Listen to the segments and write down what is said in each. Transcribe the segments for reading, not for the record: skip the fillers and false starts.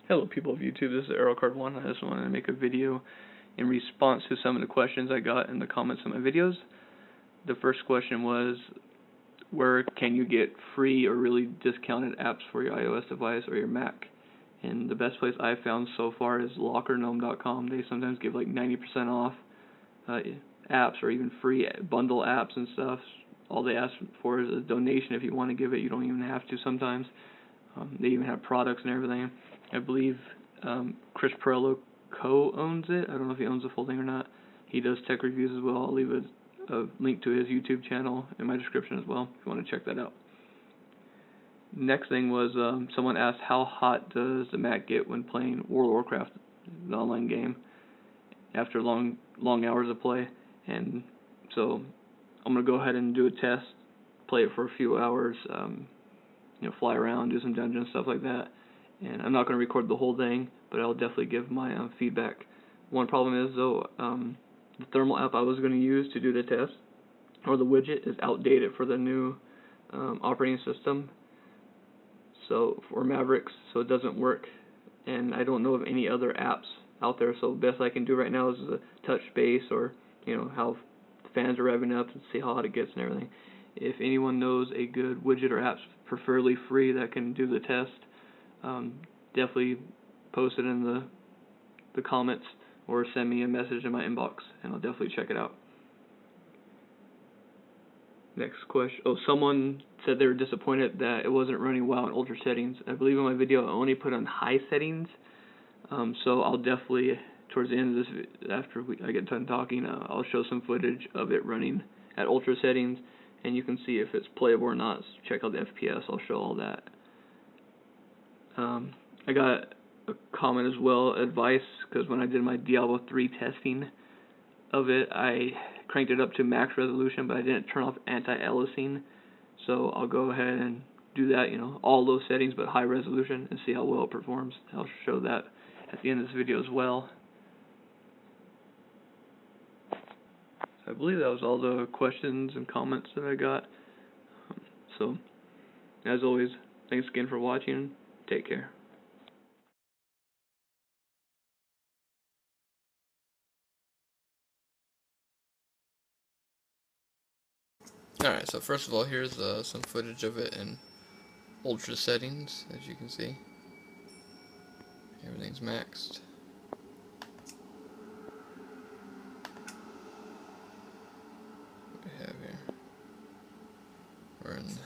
Hello people of YouTube, this is AeroCard1. I just wanted to make a video in response to some of the questions I got in the comments of my videos. The first question was, where can you get free or really discounted apps for your iOS device or your Mac? And the best place I've found so far is lockergnome.com. They sometimes give like 90% off apps or even free bundle apps and stuff. All they ask for is a donation if you want to give it. You don't even have to sometimes. They even have products and everything. I believe Chris Perello co-owns it. I don't know if he owns the full thing or not. He does tech reviews as well. I'll leave a link to his YouTube channel in my description as well if you want to check that out. Next thing was someone asked, how hot does the Mac get when playing World of Warcraft, the online game, after long hours of play? And so I'm going to go ahead and do a test, play it for a few hours, fly around, do some dungeons, stuff like that. And I'm not going to record the whole thing, but I'll definitely give my feedback. One problem is, though, the thermal app I was going to use to do the test, or the widget, is outdated for the new operating system, so for Mavericks, so it doesn't work. And I don't know of any other apps out there, so the best I can do right now is touch base, or how fans are revving up and see how hot it gets and everything. If anyone knows a good widget or apps, preferably free, that can do the test, definitely post it in the comments or send me a message in my inbox, and I'll definitely check it out. Next question. Oh, someone said they were disappointed that it wasn't running well in ultra settings. I believe in my video I only put on high settings, so I'll definitely, towards the end of this, after I get done talking, I'll show some footage of it running at ultra settings, and you can see if it's playable or not. So check out the FPS. I'll show all that. I got a comment as well, advice, because when I did my Diablo 3 testing of it, I cranked it up to max resolution, but I didn't turn off anti-aliasing. So I'll go ahead and do that, all those settings but high resolution, and see how well it performs. I'll show that at the end of this video as well. I believe that was all the questions and comments that I got. So, as always, thanks again for watching. Take care. Alright, so first of all, here's some footage of it in ultra settings, as you can see. Everything's maxed. What do we have here? We're in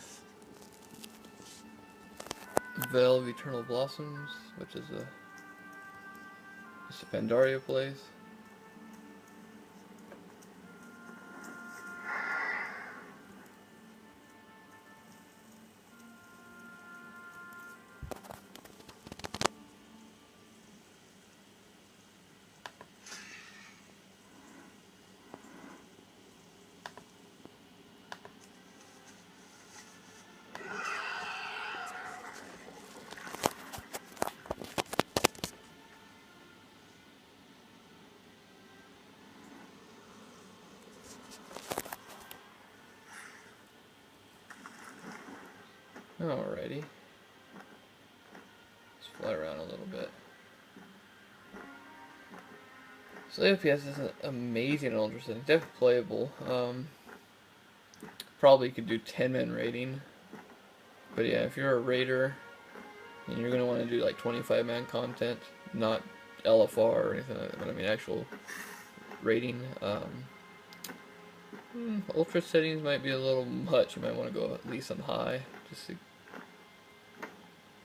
Vale of Eternal Blossoms, which is just a Pandaria place. Alrighty. Let's fly around a little bit. So the FPS isn't amazing in ultra settings. Definitely playable. Probably could do 10-man rating. But yeah, if you're a raider and you're going to want to do like 25-man content, not LFR or anything like that, but I mean actual rating, ultra settings might be a little much. You might want to go at least on high. Just to,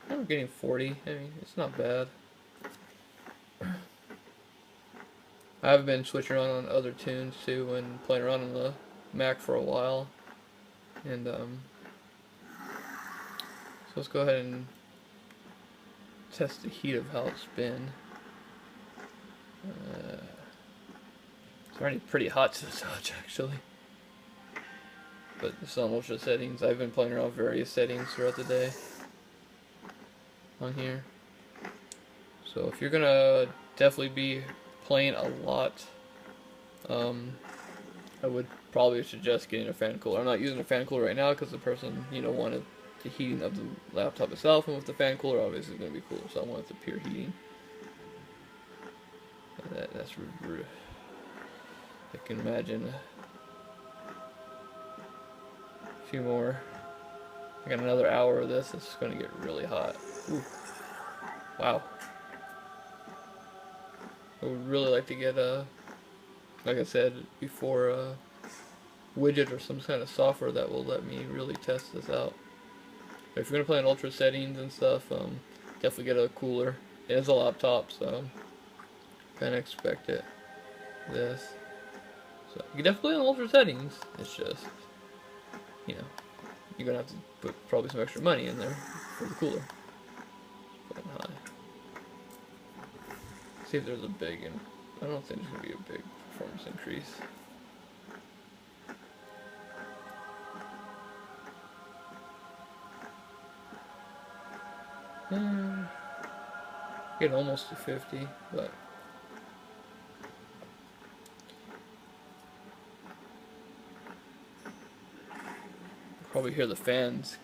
I'm getting 40. I mean, it's not bad. I've been switching around on other tunes too when playing around on the Mac for a while. And so let's go ahead and test the heat of how it's been. It's already pretty hot to the touch actually. But this is on ultra settings. I've been playing around with various settings throughout the day on here. So if you're gonna definitely be playing a lot, I would probably suggest getting a fan cooler. I'm not using a fan cooler right now because the person wanted the heating of the laptop itself, and with the fan cooler, obviously it's going to be cooler, so I want the pure heating. That's I can imagine a few more. I got another hour of this. It's going to get really hot. Ooh. Wow. I would really like to get like I said before, a widget or some kind of software that will let me really test this out. If you're gonna play in ultra settings and stuff, definitely get a cooler. It is a laptop, so kind of expect it. This, so you can definitely play in ultra settings. It's just, you know, you're gonna have to put probably some extra money in there for the cooler. Put it high. See if there's a big, and I don't think there's gonna be a big performance increase. Get almost to 50, but probably hear the fans.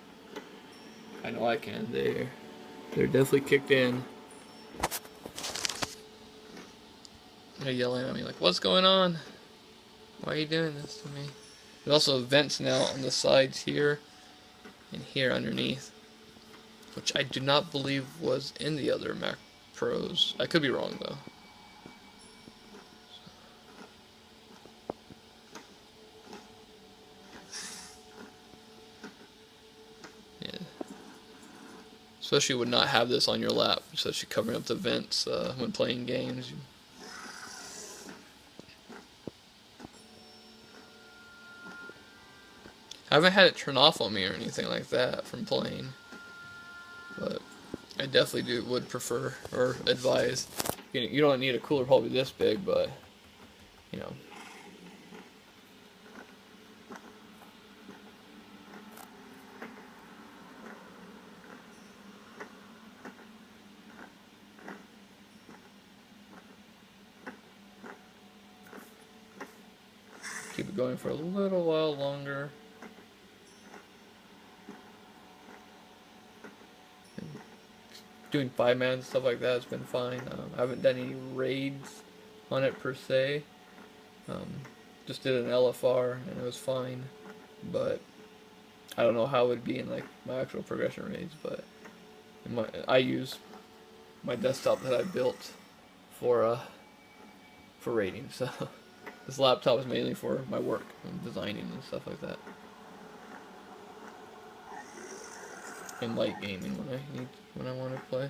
I know I can. They're definitely kicked in. They're yelling at me like, "What's going on? Why are you doing this to me?" There's also vents now on the sides here and here underneath, which I do not believe was in the other Mac Pros. I could be wrong though. Yeah. Especially would not have this on your lap, especially covering up the vents when playing games. I haven't had it turn off on me or anything like that from playing, but I definitely would prefer or advise. You don't need a cooler probably this big, but you know. Keep it going for a little while longer. Doing 5-man and stuff like that has been fine. I haven't done any raids on it per se. Just did an LFR and it was fine, but I don't know how it would be in like my actual progression raids. But I use my desktop that I built for raiding, so this laptop is mainly for my work and designing and stuff like that, and light gaming when I want to play.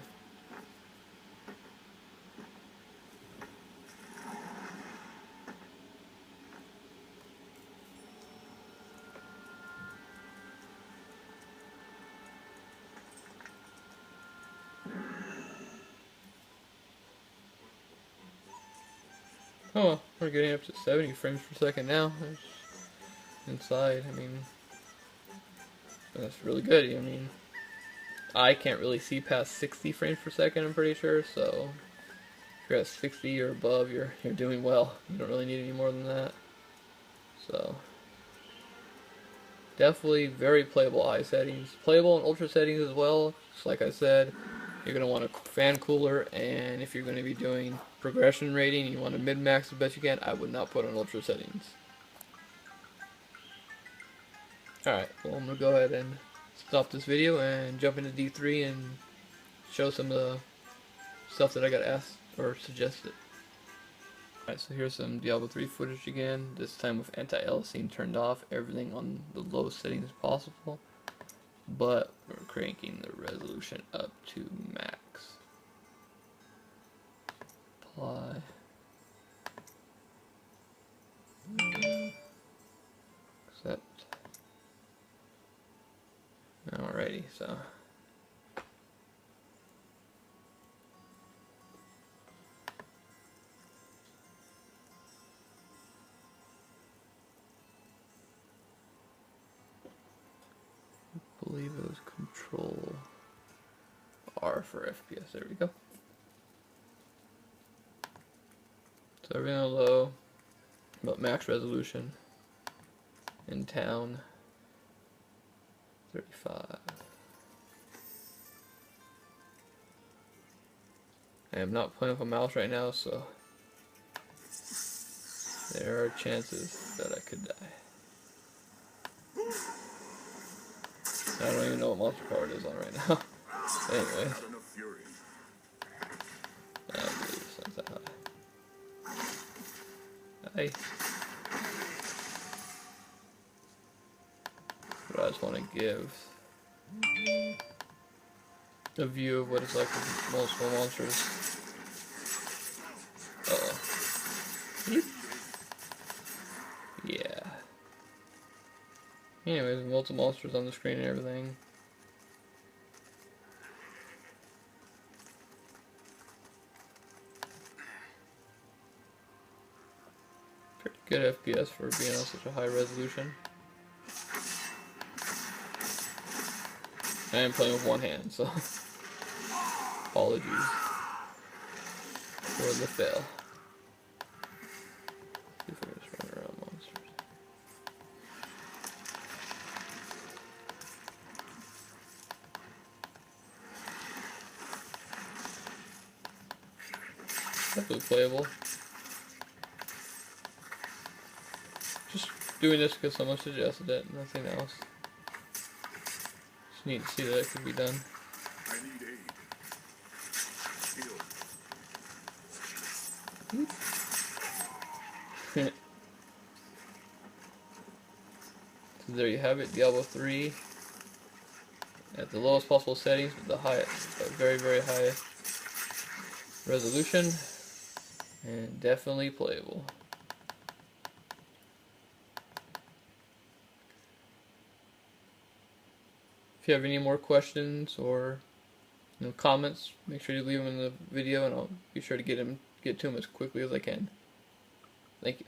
Oh, we're getting up to 70 frames per second now. Inside, I mean, that's really good. I mean, I can't really see past 60 frames per second, I'm pretty sure, so if you're at 60 or above, you're doing well. You don't really need any more than that. So, definitely very playable high settings. Playable in ultra settings as well. Just like I said, you're going to want a fan cooler, and if you're going to be doing progression rating, you want to min-max the best you can, I would not put on ultra settings. Alright, well I'm going to go ahead and stop this video and jump into D3 and show some of the stuff that I got asked or suggested. Alright, so here's some Diablo 3 footage again, this time with anti-aliasing turned off, everything on the lowest settings possible, but we're cranking the resolution up to max. Apply. Accept. Alrighty, so I believe it was Control R for FPS. There we go. So everything on low, but max resolution. In town, 35. I am not playing with a mouse right now, so there are chances that I could die. I don't even know what monster power it is on right now. Anyway. I believe it's not that high. But I just want to give a view of what it's like with multiple monsters. Uh-oh. Yeah. Anyways, multiple monsters on the screen and everything. Pretty good FPS for being on such a high resolution. I am playing with one hand, so apologies for the fail. See if I can just run around monsters. Definitely playable. Just doing this because someone suggested it, nothing else. Just need to see that it could be done. I need aid. So there you have it, Diablo 3 at the lowest possible settings with the very, very high resolution, and definitely playable. If you have any more questions or comments, make sure you leave them in the video, and I'll be sure to get to them as quickly as I can. Thank you.